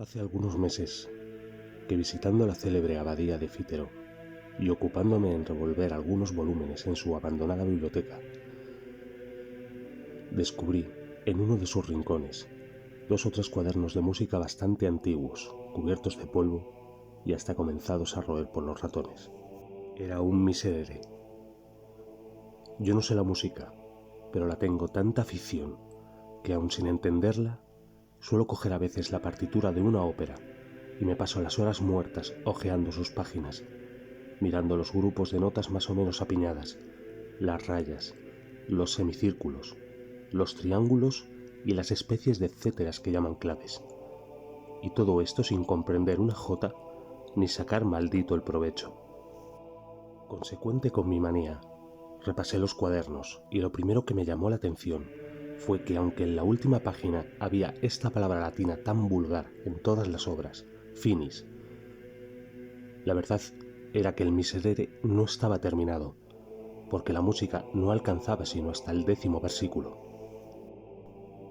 Hace algunos meses que, visitando la célebre abadía de Fítero y ocupándome en revolver algunos volúmenes en su abandonada biblioteca, descubrí en uno de sus rincones 2 o 3 cuadernos de música bastante antiguos, cubiertos de polvo y hasta comenzados a roer por los ratones. Era un miserere. Yo no sé la música, pero la tengo tanta afición que, aun sin entenderla, suelo coger a veces la partitura de una ópera y me paso las horas muertas hojeando sus páginas, mirando los grupos de notas más o menos apiñadas, las rayas, los semicírculos, los triángulos y las especies de etcéteras que llaman claves. Y todo esto sin comprender una jota ni sacar maldito el provecho. Consecuente con mi manía, repasé los cuadernos y lo primero que me llamó la atención fue que, aunque en la última página había esta palabra latina tan vulgar en todas las obras, finis, la verdad era que el miserere no estaba terminado, porque la música no alcanzaba sino hasta el 10º versículo.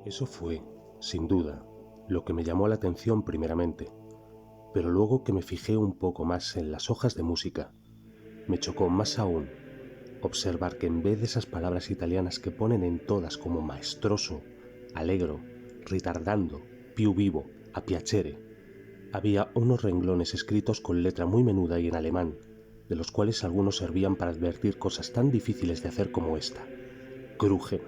Eso fue, sin duda, lo que me llamó la atención primeramente, pero luego que me fijé un poco más en las hojas de música, me chocó más aún observar que, en vez de esas palabras italianas que ponen en todas como maestroso, allegro, ritardando, più vivo, a piacere, había unos renglones escritos con letra muy menuda y en alemán, de los cuales algunos servían para advertir cosas tan difíciles de hacer como esta: crujen.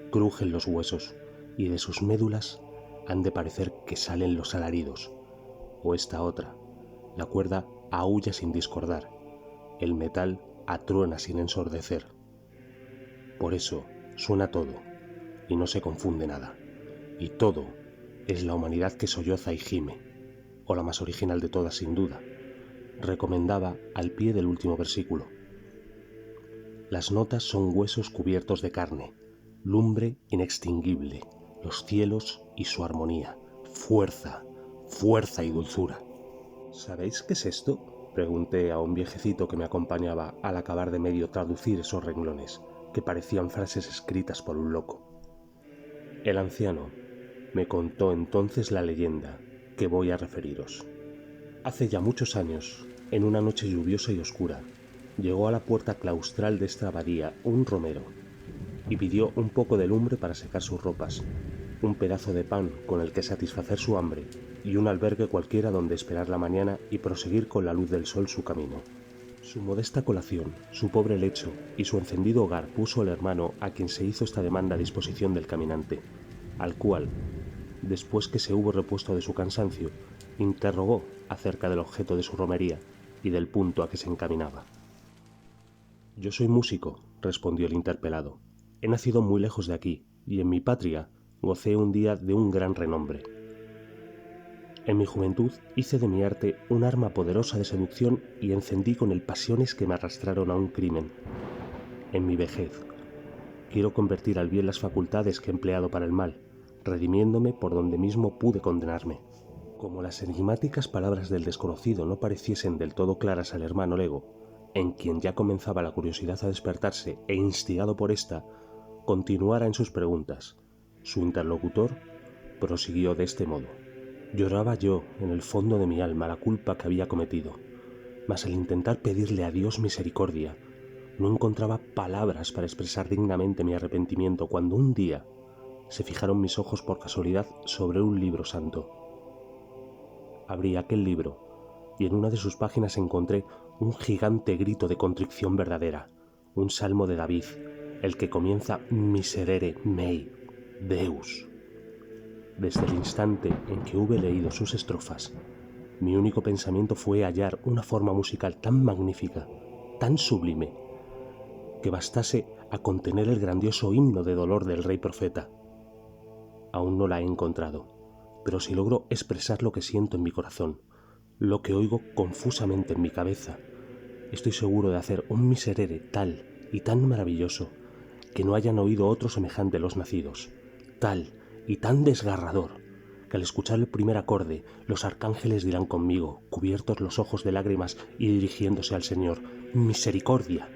Crujen los huesos, y de sus médulas han de parecer que salen los alaridos. O esta otra: la cuerda aúlla sin discordar, el metal atruena sin ensordecer. Por eso suena todo, y no se confunde nada, y todo es la humanidad que solloza y gime, o la más original de todas sin duda, recomendaba al pie del último versículo. Las notas son huesos cubiertos de carne, lumbre inextinguible, los cielos y su armonía, fuerza, fuerza y dulzura. ¿Sabéis qué es esto?, pregunté a un viejecito que me acompañaba al acabar de medio traducir esos renglones, que parecían frases escritas por un loco. El anciano me contó entonces la leyenda que voy a referiros. Hace ya muchos años, en una noche lluviosa y oscura, llegó a la puerta claustral de esta abadía un romero y pidió un poco de lumbre para secar sus ropas, un pedazo de pan con el que satisfacer su hambre y un albergue cualquiera donde esperar la mañana y proseguir con la luz del sol su camino. Su modesta colación, su pobre lecho y su encendido hogar puso el hermano a quien se hizo esta demanda a disposición del caminante, al cual, después que se hubo repuesto de su cansancio, interrogó acerca del objeto de su romería y del punto a que se encaminaba. «Yo soy músico», respondió el interpelado. «He nacido muy lejos de aquí, y en mi patria gocé un día de un gran renombre. En mi juventud hice de mi arte un arma poderosa de seducción y encendí con él pasiones que me arrastraron a un crimen. En mi vejez quiero convertir al bien las facultades que he empleado para el mal, redimiéndome por donde mismo pude condenarme». Como las enigmáticas palabras del desconocido no pareciesen del todo claras al hermano Lego, en quien ya comenzaba la curiosidad a despertarse e, instigado por ésta, continuara en sus preguntas, su interlocutor prosiguió de este modo. Lloraba yo en el fondo de mi alma la culpa que había cometido, mas al intentar pedirle a Dios misericordia, no encontraba palabras para expresar dignamente mi arrepentimiento cuando un día se fijaron mis ojos por casualidad sobre un libro santo. Abrí aquel libro y en una de sus páginas encontré un gigante grito de contrición verdadera, un salmo de David, el que comienza Miserere mei, Deus. Desde el instante en que hube leído sus estrofas, mi único pensamiento fue hallar una forma musical tan magnífica, tan sublime, que bastase a contener el grandioso himno de dolor del rey profeta. Aún no la he encontrado, pero si logro expresar lo que siento en mi corazón, lo que oigo confusamente en mi cabeza, estoy seguro de hacer un miserere tal y tan maravilloso que no hayan oído otro semejante los nacidos, tal y tan desgarrador que al escuchar el primer acorde los arcángeles dirán conmigo, cubiertos los ojos de lágrimas y dirigiéndose al Señor, «Misericordia»,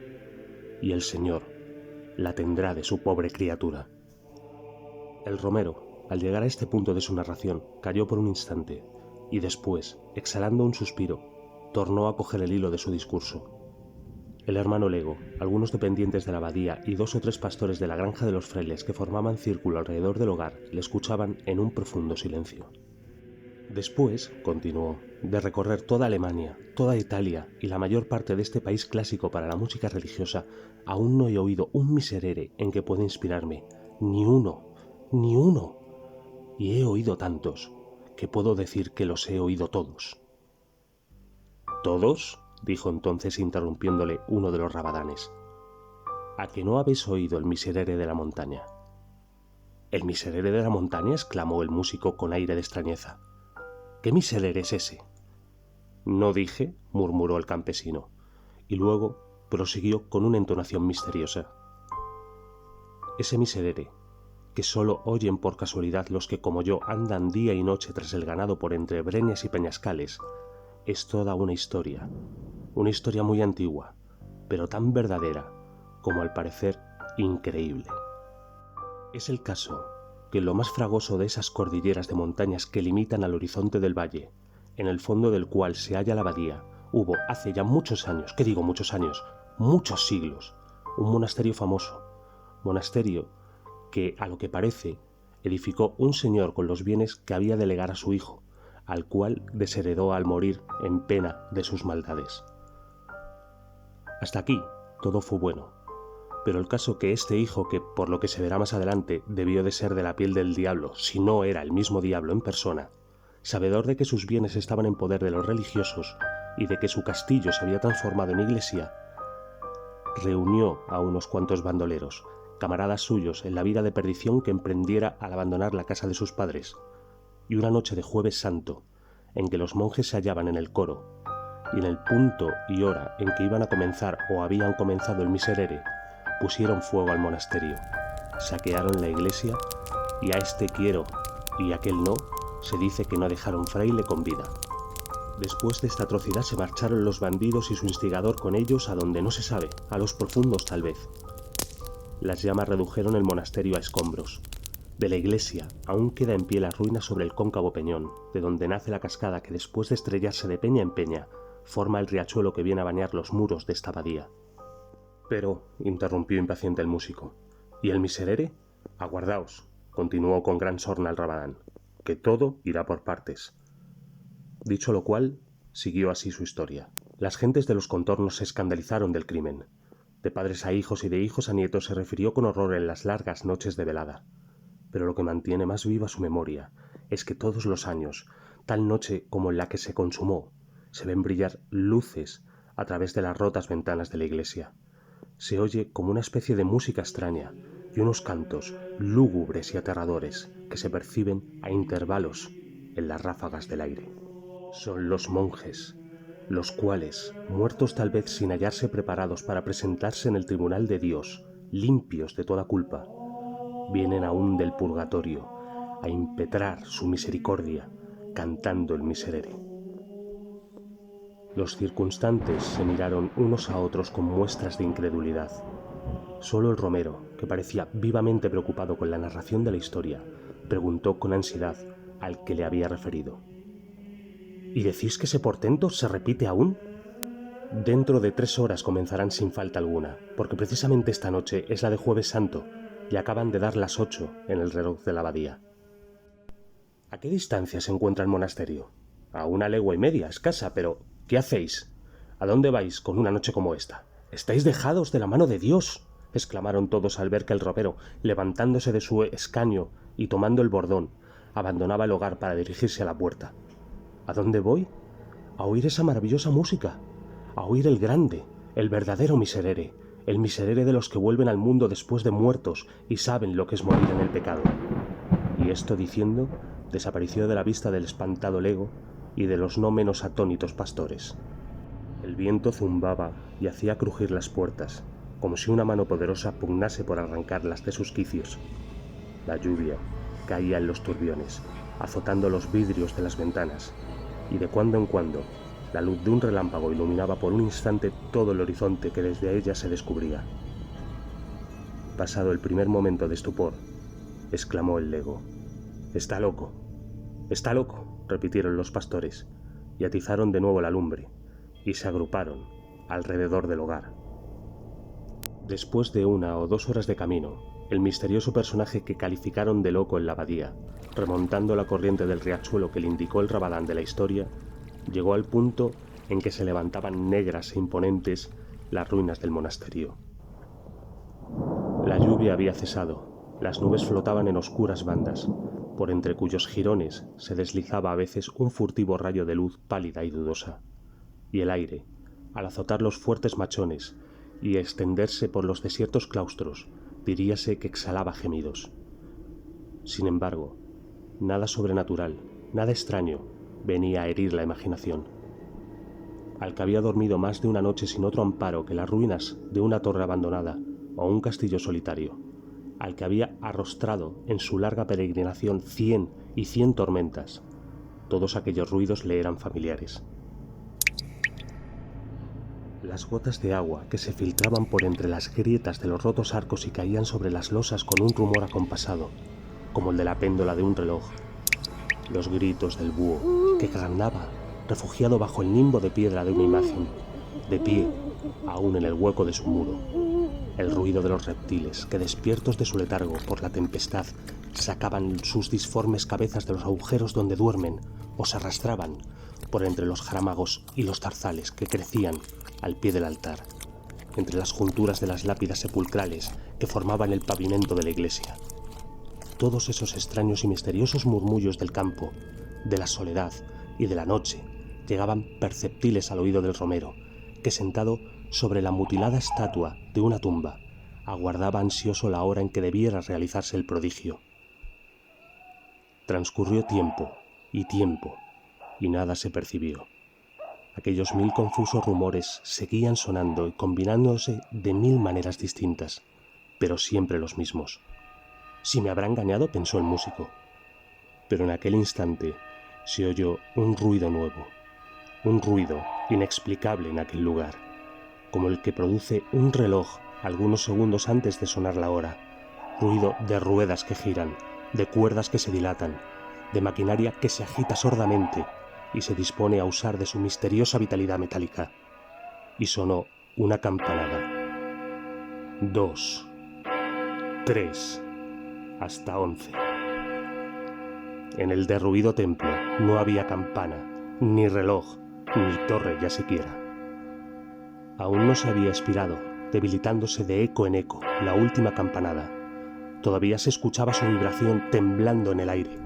y el Señor la tendrá de su pobre criatura. El romero Al llegar a este punto de su narración, calló por un instante y después, exhalando un suspiro, tornó a coger el hilo de su discurso. El hermano Lego, algunos dependientes de la abadía y 2 o 3 pastores de la granja de los frailes que formaban círculo alrededor del hogar le escuchaban en un profundo silencio. Después, continuó, de recorrer toda Alemania, toda Italia y la mayor parte de este país clásico para la música religiosa, aún no he oído un miserere en que pueda inspirarme, ni uno, ni uno. Y he oído tantos, que puedo decir que los he oído todos. ¿Todos?, dijo entonces interrumpiéndole uno de los rabadanes. ¿A que no habéis oído el miserere de la montaña? ¿El miserere de la montaña?, exclamó el músico con aire de extrañeza. ¿Qué miserere es ese? No dije, murmuró el campesino, y luego prosiguió con una entonación misteriosa. Ese miserere, que solo oyen por casualidad los que como yo andan día y noche tras el ganado por entre breñas y peñascales, es toda una historia muy antigua, pero tan verdadera como al parecer increíble. Es el caso que en lo más fragoso de esas cordilleras de montañas que limitan al horizonte del valle, en el fondo del cual se halla la abadía, hubo hace ya muchos años, ¿qué digo muchos años? Muchos siglos, un monasterio famoso, monasterio que, a lo que parece, edificó un señor con los bienes que había de legar a su hijo, al cual desheredó al morir en pena de sus maldades. Hasta aquí todo fue bueno, pero el caso que este hijo, que por lo que se verá más adelante debió de ser de la piel del diablo, si no era el mismo diablo en persona, sabedor de que sus bienes estaban en poder de los religiosos y de que su castillo se había transformado en iglesia, reunió a unos cuantos bandoleros, camaradas suyos en la vida de perdición que emprendiera al abandonar la casa de sus padres, y una noche de Jueves Santo, en que los monjes se hallaban en el coro, y en el punto y hora en que iban a comenzar o habían comenzado el miserere, pusieron fuego al monasterio, saquearon la iglesia, y a este quiero y a aquel no, se dice que no dejaron fraile con vida. Después de esta atrocidad se marcharon los bandidos y su instigador con ellos a donde no se sabe, a los profundos tal vez. Las llamas redujeron el monasterio a escombros. De la iglesia aún queda en pie la ruina sobre el cóncavo peñón, de donde nace la cascada que después de estrellarse de peña en peña, forma el riachuelo que viene a bañar los muros de esta abadía. Pero, interrumpió impaciente el músico, ¿y el miserere? Aguardaos, continuó con gran sorna el rabadán, que todo irá por partes. Dicho lo cual, siguió así su historia. Las gentes de los contornos se escandalizaron del crimen. De padres a hijos y de hijos a nietos se refirió con horror en las largas noches de velada. Pero lo que mantiene más viva su memoria es que todos los años, tal noche como en la que se consumó, se ven brillar luces a través de las rotas ventanas de la iglesia. Se oye como una especie de música extraña y unos cantos lúgubres y aterradores que se perciben a intervalos en las ráfagas del aire. Son los monjes, los cuales, muertos tal vez sin hallarse preparados para presentarse en el tribunal de Dios, limpios de toda culpa, vienen aún del purgatorio a impetrar su misericordia cantando el miserere. Los circunstantes se miraron unos a otros con muestras de incredulidad. Solo el romero, que parecía vivamente preocupado con la narración de la historia, preguntó con ansiedad al que le había referido. ¿Y decís que ese portento se repite aún? Dentro de 3 horas comenzarán sin falta alguna, porque precisamente esta noche es la de Jueves Santo y acaban de dar las 8 en el reloj de la abadía. ¿A qué distancia se encuentra el monasterio? A 1 legua y media, escasa, pero ¿qué hacéis? ¿A dónde vais con una noche como esta? «¡Estáis dejados de la mano de Dios!», exclamaron todos al ver que el ropero, levantándose de su escaño y tomando el bordón, abandonaba el hogar para dirigirse a la puerta. ¿A dónde voy? A oír esa maravillosa música, a oír el grande, el verdadero miserere, el miserere de los que vuelven al mundo después de muertos y saben lo que es morir en el pecado. Y esto diciendo, desapareció de la vista del espantado Lego y de los no menos atónitos pastores. El viento zumbaba y hacía crujir las puertas, como si una mano poderosa pugnase por arrancarlas de sus quicios. La lluvia caía en los turbiones, azotando los vidrios de las ventanas, y de cuando en cuando la luz de un relámpago iluminaba por un instante todo el horizonte que desde ella se descubría. Pasado el primer momento de estupor, exclamó el Lego: «Está loco, está loco», repitieron los pastores, y atizaron de nuevo la lumbre, y se agruparon alrededor del hogar. Después de 1 o 2 horas de camino, el misterioso personaje que calificaron de loco en la abadía, remontando la corriente del riachuelo que le indicó el Rabadán de la historia, llegó al punto en que se levantaban negras e imponentes las ruinas del monasterio. La lluvia había cesado, las nubes flotaban en oscuras bandas, por entre cuyos jirones se deslizaba a veces un furtivo rayo de luz pálida y dudosa, y el aire, al azotar los fuertes machones y extenderse por los desiertos claustros, diríase que exhalaba gemidos. Sin embargo, nada sobrenatural, nada extraño, venía a herir la imaginación. Al que había dormido más de una noche sin otro amparo que las ruinas de una torre abandonada o un castillo solitario, al que había arrostrado en su larga peregrinación 100 y 100 tormentas, todos aquellos ruidos le eran familiares. Las gotas de agua que se filtraban por entre las grietas de los rotos arcos y caían sobre las losas con un rumor acompasado, como el de la péndola de un reloj. Los gritos del búho, que ganaba, refugiado bajo el nimbo de piedra de una imagen, de pie, aún en el hueco de su muro. El ruido de los reptiles, que despiertos de su letargo por la tempestad, sacaban sus disformes cabezas de los agujeros donde duermen o se arrastraban por entre los jaramagos y los zarzales que crecían al pie del altar, entre las junturas de las lápidas sepulcrales que formaban el pavimento de la iglesia. Todos esos extraños y misteriosos murmullos del campo, de la soledad y de la noche llegaban perceptibles al oído del romero, que sentado sobre la mutilada estatua de una tumba, aguardaba ansioso la hora en que debiera realizarse el prodigio. Transcurrió tiempo, y nada se percibió. Aquellos 1000 confusos rumores seguían sonando y combinándose de 1000 maneras distintas, pero siempre los mismos. «Si me habrá engañado», pensó el músico. Pero en aquel instante se oyó un ruido nuevo, un ruido inexplicable en aquel lugar, como el que produce un reloj algunos segundos antes de sonar la hora, ruido de ruedas que giran, de cuerdas que se dilatan, de maquinaria que se agita sordamente y se dispone a usar de su misteriosa vitalidad metálica. Y sonó una campanada. 2, 3, hasta 11. En el derruido templo no había campana, ni reloj, ni torre ya siquiera. Aún no se había expirado, debilitándose de eco en eco, la última campanada. Todavía se escuchaba su vibración temblando en el aire,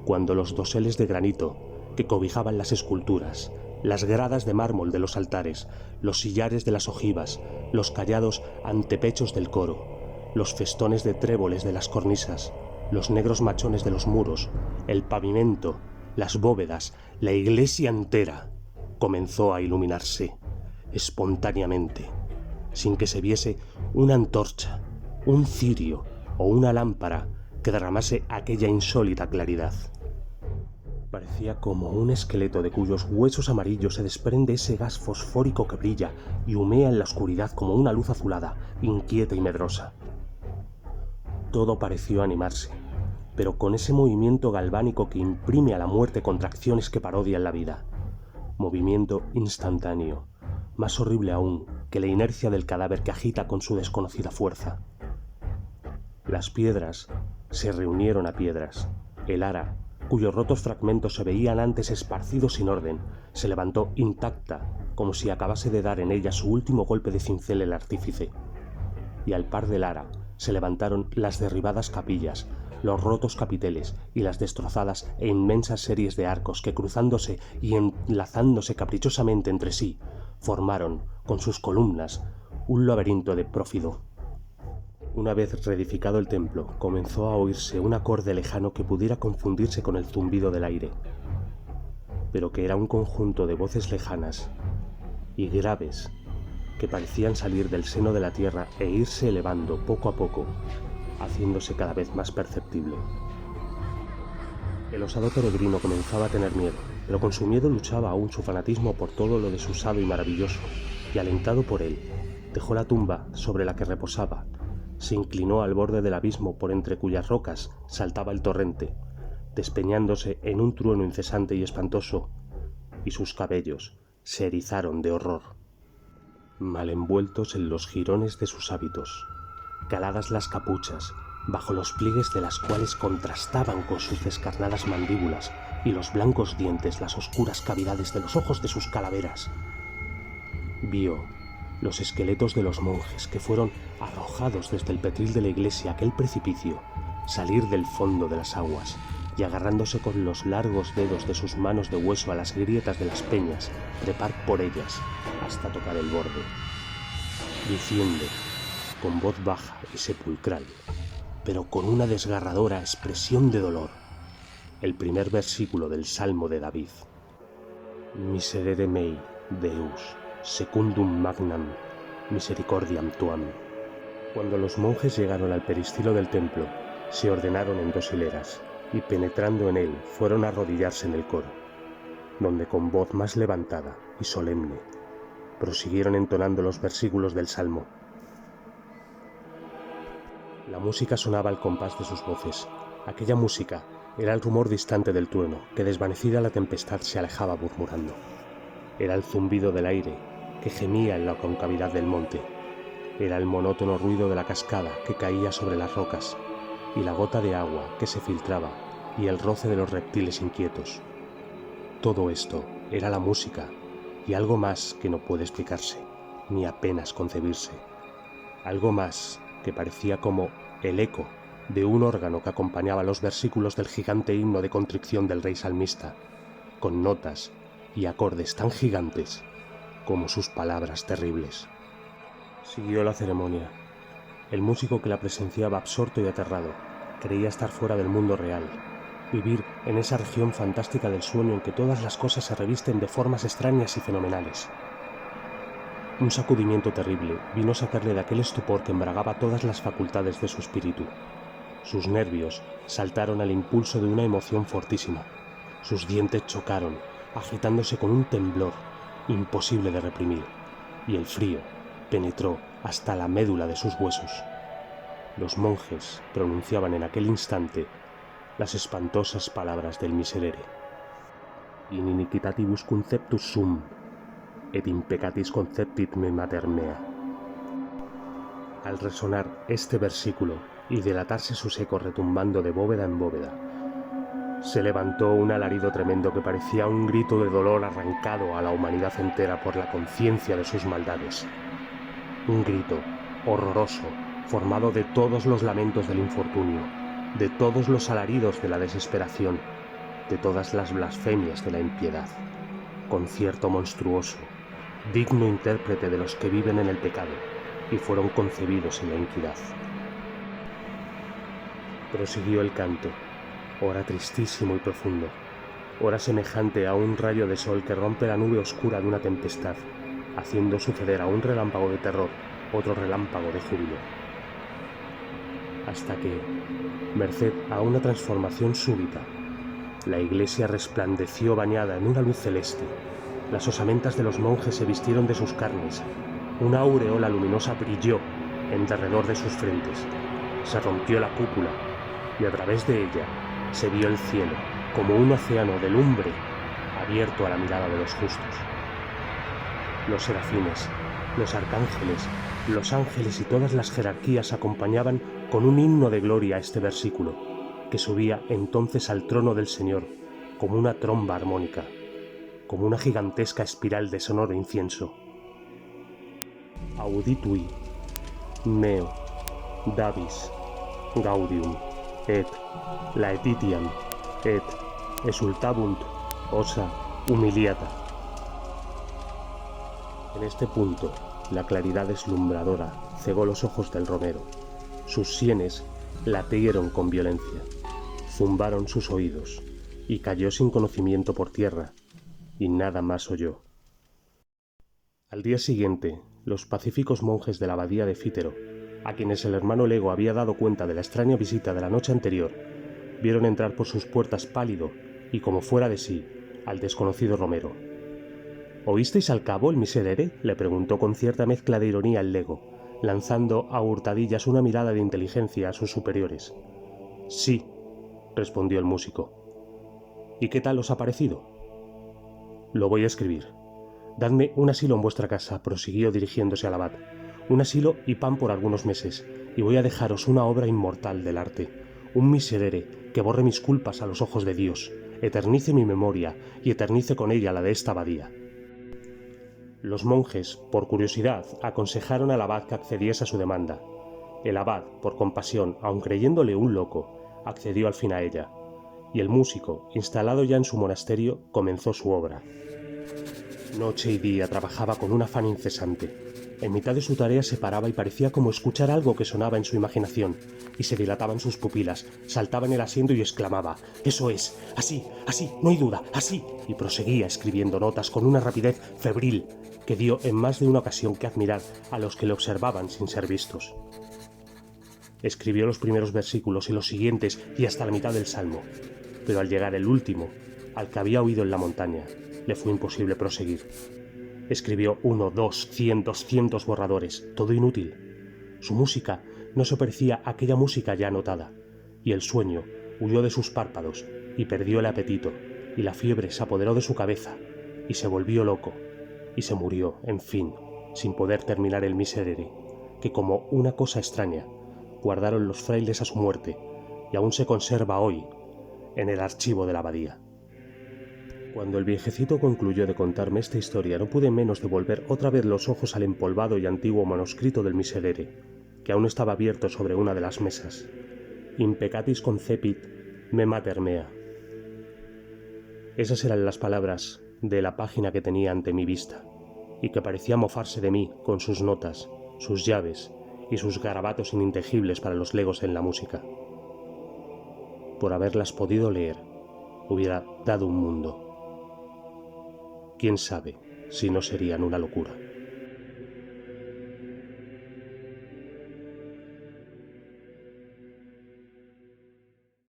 cuando los doseles de granito que cobijaban las esculturas, las gradas de mármol de los altares, los sillares de las ojivas, los callados antepechos del coro, los festones de tréboles de las cornisas, los negros machones de los muros, el pavimento, las bóvedas, la iglesia entera, comenzó a iluminarse, espontáneamente, sin que se viese una antorcha, un cirio o una lámpara que derramase aquella insólita claridad. Parecía como un esqueleto de cuyos huesos amarillos se desprende ese gas fosfórico que brilla y humea en la oscuridad como una luz azulada, inquieta y medrosa. Todo pareció animarse, pero con ese movimiento galvánico que imprime a la muerte contracciones que parodian la vida. Movimiento instantáneo, más horrible aún que la inercia del cadáver que agita con su desconocida fuerza. Las piedras se reunieron a piedras. El ara, cuyos rotos fragmentos se veían antes esparcidos sin orden, se levantó intacta, como si acabase de dar en ella su último golpe de cincel el artífice. Y al par del ara se levantaron las derribadas capillas, los rotos capiteles y las destrozadas e inmensas series de arcos que, cruzándose y enlazándose caprichosamente entre sí, formaron, con sus columnas, un laberinto de prófido. Una vez reedificado el templo, comenzó a oírse un acorde lejano que pudiera confundirse con el zumbido del aire, pero que era un conjunto de voces lejanas y graves que parecían salir del seno de la tierra e irse elevando poco a poco, haciéndose cada vez más perceptible. El osado peregrino comenzaba a tener miedo, pero con su miedo luchaba aún su fanatismo por todo lo desusado y maravilloso, y alentado por él, dejó la tumba sobre la que reposaba se inclinó al borde del abismo por entre cuyas rocas saltaba el torrente, despeñándose en un trueno incesante y espantoso, y sus cabellos se erizaron de horror. Mal envueltos en los jirones de sus hábitos, caladas las capuchas, bajo los pliegues de las cuales contrastaban con sus descarnadas mandíbulas y los blancos dientes las oscuras cavidades de los ojos de sus calaveras, vio los esqueletos de los monjes que fueron arrojados desde el petril de la iglesia a aquel precipicio, salir del fondo de las aguas y agarrándose con los largos dedos de sus manos de hueso a las grietas de las peñas, trepar por ellas hasta tocar el borde, diciendo con voz baja y sepulcral, pero con una desgarradora expresión de dolor, el primer versículo del Salmo de David: Miserere mei, Deus, secundum magnam misericordiam tuam. Cuando los monjes llegaron al peristilo del templo, se ordenaron en 2 hileras, y penetrando en él fueron a arrodillarse en el coro, donde con voz más levantada y solemne prosiguieron entonando los versículos del Salmo. La música sonaba al compás de sus voces. Aquella música era el rumor distante del trueno, que desvanecida la tempestad se alejaba murmurando. Era el zumbido del aire, que gemía en la concavidad del monte. Era el monótono ruido de la cascada que caía sobre las rocas, y la gota de agua que se filtraba, y el roce de los reptiles inquietos. Todo esto era la música, y algo más que no puede explicarse, ni apenas concebirse. Algo más que parecía como el eco de un órgano que acompañaba los versículos del gigante himno de contrición del rey salmista, con notas y acordes tan gigantes como sus palabras terribles. Siguió la ceremonia. El músico que la presenciaba absorto y aterrado creía estar fuera del mundo real, vivir en esa región fantástica del sueño en que todas las cosas se revisten de formas extrañas y fenomenales. Un sacudimiento terrible vino a sacarle de aquel estupor que embragaba todas las facultades de su espíritu. Sus nervios saltaron al impulso de una emoción fortísima. Sus dientes chocaron, agitándose con un temblor imposible de reprimir, y el frío penetró hasta la médula de sus huesos. Los monjes pronunciaban en aquel instante las espantosas palabras del Miserere: In iniquitatibus conceptus sum, et in peccatis conceptit me mater mea. Al resonar este versículo y delatarse sus ecos retumbando de bóveda en bóveda, se levantó un alarido tremendo que parecía un grito de dolor arrancado a la humanidad entera por la conciencia de sus maldades. Un grito horroroso, formado de todos los lamentos del infortunio, de todos los alaridos de la desesperación, de todas las blasfemias de la impiedad. Concierto monstruoso, digno intérprete de los que viven en el pecado y fueron concebidos en la iniquidad. Prosiguió el canto, ora tristísimo y profundo, ora semejante a un rayo de sol que rompe la nube oscura de una tempestad, haciendo suceder a un relámpago de terror otro relámpago de júbilo. Hasta que, merced a una transformación súbita, la iglesia resplandeció bañada en una luz celeste. Las osamentas de los monjes se vistieron de sus carnes. Una aureola luminosa brilló en derredor de sus frentes. Se rompió la cúpula y a través de ella se vio el cielo como un océano de lumbre abierto a la mirada de los justos. Los serafines, los arcángeles, los ángeles y todas las jerarquías acompañaban con un himno de gloria a este versículo, que subía entonces al trono del Señor como una tromba armónica, como una gigantesca espiral de sonoro incienso. Auditui, meo, Davis, gaudium, et laetitiam, et exultabunt ossa humiliata. En este punto, la claridad deslumbradora cegó los ojos del romero. Sus sienes latieron con violencia, zumbaron sus oídos, y cayó sin conocimiento por tierra, y nada más oyó. Al día siguiente, los pacíficos monjes de la abadía de Fítero, a quienes el hermano Lego había dado cuenta de la extraña visita de la noche anterior, vieron entrar por sus puertas pálido y como fuera de sí al desconocido romero. ¿Oísteis al cabo el Miserere?, le preguntó con cierta mezcla de ironía el Lego, lanzando a hurtadillas una mirada de inteligencia a sus superiores. «Sí», respondió el músico. «¿Y qué tal os ha parecido?» «Lo voy a escribir. Dadme un asilo en vuestra casa», prosiguió dirigiéndose al abad. «Un asilo y pan por algunos meses, y voy a dejaros una obra inmortal del arte, un miserere que borre mis culpas a los ojos de Dios, eternice mi memoria y eternice con ella la de esta abadía». Los monjes, por curiosidad, aconsejaron al abad que accediese a su demanda. El abad, por compasión, aun creyéndole un loco, accedió al fin a ella, y el músico, instalado ya en su monasterio, comenzó su obra. Noche y día trabajaba con un afán incesante. En mitad de su tarea se paraba y parecía como escuchar algo que sonaba en su imaginación, y se dilataban sus pupilas, saltaba en el asiento y exclamaba: «¡Eso es! ¡Así! ¡Así! ¡No hay duda! ¡Así!» Y proseguía escribiendo notas con una rapidez febril que dio en más de una ocasión que admirar a los que le observaban sin ser vistos. Escribió los primeros versículos y los siguientes y hasta la mitad del salmo, pero al llegar el último, al que había oído en la montaña, le fue imposible proseguir. Escribió 1, 2, 100, 200 borradores, todo inútil. Su música no se parecía a aquella música ya anotada, y el sueño huyó de sus párpados y perdió el apetito, y la fiebre se apoderó de su cabeza, y se volvió loco, y se murió, en fin, sin poder terminar el miserere, que como una cosa extraña guardaron los frailes a su muerte, y aún se conserva hoy en el archivo de la abadía. Cuando el viejecito concluyó de contarme esta historia, no pude menos de volver otra vez los ojos al empolvado y antiguo manuscrito del miserere, que aún estaba abierto sobre una de las mesas. «Impecatis concepit me mater mea». Esas eran las palabras de la página que tenía ante mi vista, y que parecía mofarse de mí con sus notas, sus llaves y sus garabatos inintegibles para los legos en la música. Por haberlas podido leer, hubiera dado un mundo. Quién sabe si no serían una locura.